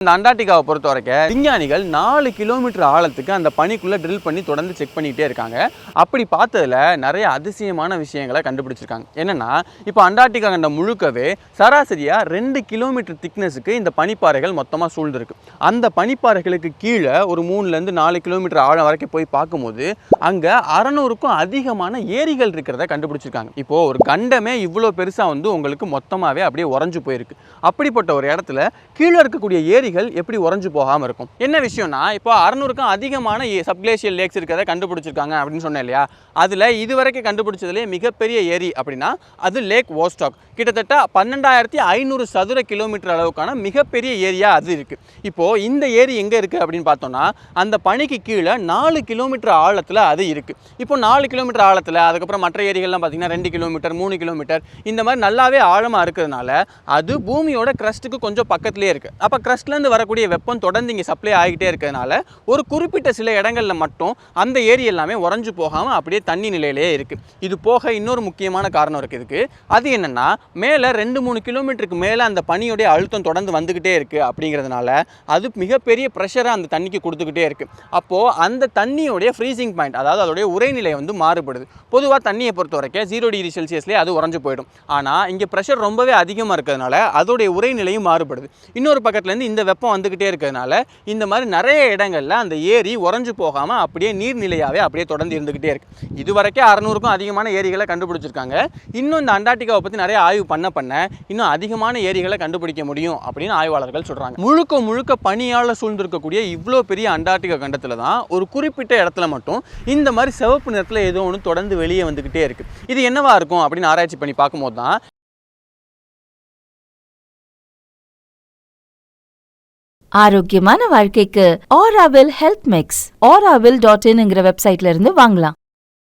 இந்த அண்டார்டிகாவை பொறுத்த வரைக்கும் விஞ்ஞானிகள் 4 கிலோமீட்டர் ஆழத்துக்கு அந்த பனிக்குள்ள ட்ரில் பண்ணி தொடர்ந்து செக் பண்ணிட்டே இருக்காங்க. அப்படி பார்த்ததுல நிறைய அதிசயமான விஷயங்களை கண்டுபிடிச்சிருக்காங்க. என்னன்னா, இப்போ அண்டார்டிகா கண்டம் முழுக்கவே சராசரியா 2 கிலோமீட்டர் திக்னஸுக்கு இந்த பனிப்பாறைகள் மொத்தமா சூழ்ந்திருக்கு. அந்த பனிப்பாறைகளுக்கு கீழே ஒரு 3லேருந்து 4 கிலோமீட்டர் ஆழம் வரைக்கும் போய் பார்க்கும்போது அங்க 600க்கும் அதிகமான ஏரிகள் இருக்கிறத கண்டுபிடிச்சிருக்காங்க. இப்போ ஒரு கண்டமே இவ்வளோ பெருசா உங்களுக்கு மொத்தமாவே அப்படியே உறைஞ்சு போயிருக்கு. அப்படிப்பட்ட ஒரு இடத்துல கீழே இருக்கக்கூடிய ஏரி எப்படி உறைஞ்சு போகாம இருக்கும். என்ன விஷயம்னா, இப்போ 600க்கும் அதிகமான சப்கிளேஷியல் லேக்ஸ் இருக்கிறத கண்டுபிடிச்சிருக்காங்க அப்படின்னு சொன்னேன் இல்லையா. அதுல இதுவரைக்கும் கண்டுபிடிச்சதுலேயே மிகப்பெரிய ஏரி அப்படின்னா அது லேக் வோஸ்டாக். கிட்டத்தட்ட 12,500 சதுர கிலோமீட்டர் அளவுக்கான மிகப்பெரிய ஏரியா அது இருக்கு. இப்போ இந்த ஏரி எங்க இருக்கு அப்படின்னு பார்த்தோம்னா, அந்த பனிக்கு கீழே 4 கிலோமீட்டர் ஆழத்துல அது இருக்கு. இப்போ 4 கிலோமீட்டர் ஆழத்துல அதுக்கப்புறம் மற்ற ஏரிகள்லாம் பார்த்தீங்கன்னா 2 கிலோமீட்டர் 3 கிலோமீட்டர் இந்த மாதிரி நல்லாவே ஆழமா இருக்கிறதுனால அது பூமியோட கிரஸ்ட்டுக்கு கொஞ்சம் பக்கத்துலேயே இருக்கு. அப்போ கிரஸ்ட்ல வரக்கூடிய வெப்பம் தொடர்ந்து இங்கே சப்ளை ஆகிட்டே இருக்கிறதுனால ஒரு குறிப்பிட்ட சில இடங்கள்ல மட்டும் அந்த ஏரி எல்லாமே உறைஞ்சு போகாம அப்படியே தண்ணி நிலையிலேயே இருக்கு. இது போக இன்னொரு முக்கியமான காரணம் இருக்கு இதுக்கு. அது என்னன்னா, மேலே 2-3 கிலோமீட்டருக்கு மேலே அந்த பனியோடைய அழுத்தம் தொடர்ந்து வந்துகிட்டே இருக்கு. அப்படிங்கிறதுனால அது மிகப்பெரிய ப்ரெஷரை அந்த தண்ணிக்கு கொடுத்துக்கிட்டே இருக்கு. அப்போ அந்த தண்ணியோடைய ஃப்ரீசிங் பாயிண்ட், அதாவது அதோடைய உரைநிலை மாறுபடுது. பொதுவாக தண்ணியை பொறுத்த வரைக்கும் 0 டிகிரி செல்சியஸ்லேயே அது உறைஞ்சு போயிடும். ஆனால் இங்கே ப்ரெஷர் ரொம்பவே அதிகமாக இருக்கிறதுனால அதோடைய உரைநிலையும் மாறுபடுது. இன்னொரு பக்கத்துலேருந்து இந்த வெப்பம் வந்துகிட்டே இருக்கிறதுனால இந்த மாதிரி நிறைய இடங்கள்ல அந்த ஏரி உறைஞ்சு போகாம அப்படியே நீர்நிலையாவே அப்படியே தொடர்ந்து இருந்துகிட்டே இருக்கு. இதுவரைக்கும் 600க்கும் அதிகமான ஏரிகளை கண்டுபிடிச்சிருக்காங்க. இன்னும் இந்த அண்டார்டிகாவை பத்தி நிறைய ஆய்வு பண்ண இன்னும் அதிகமான ஏரிகளை கண்டுபிடிக்க முடியும் அப்படின்னு ஆய்வாளர்கள் சொல்றாங்க. முழுக்க பனியால சூழ்ந்திருக்கக்கூடிய இவ்வளோ பெரிய அண்டார்டிகா கண்டத்துல தான் ஒரு குறிப்பிட்ட இடத்துல மட்டும் இந்த மாதிரி சிவப்பு நிறத்துல ஏதோ ஒன்று தொடர்ந்து வெளியே வந்துகிட்டே இருக்கு. இது என்னவா இருக்கும் அப்படின்னு ஆராய்ச்சி பண்ணி பார்க்கும்போது தான் ஆரோக்கியமான வாழ்க்கைக்கு ஆராவில் ஹெல்த் மிக்ஸ் auravil.in வெப்சைட்ல இருந்து வாங்கலாம்.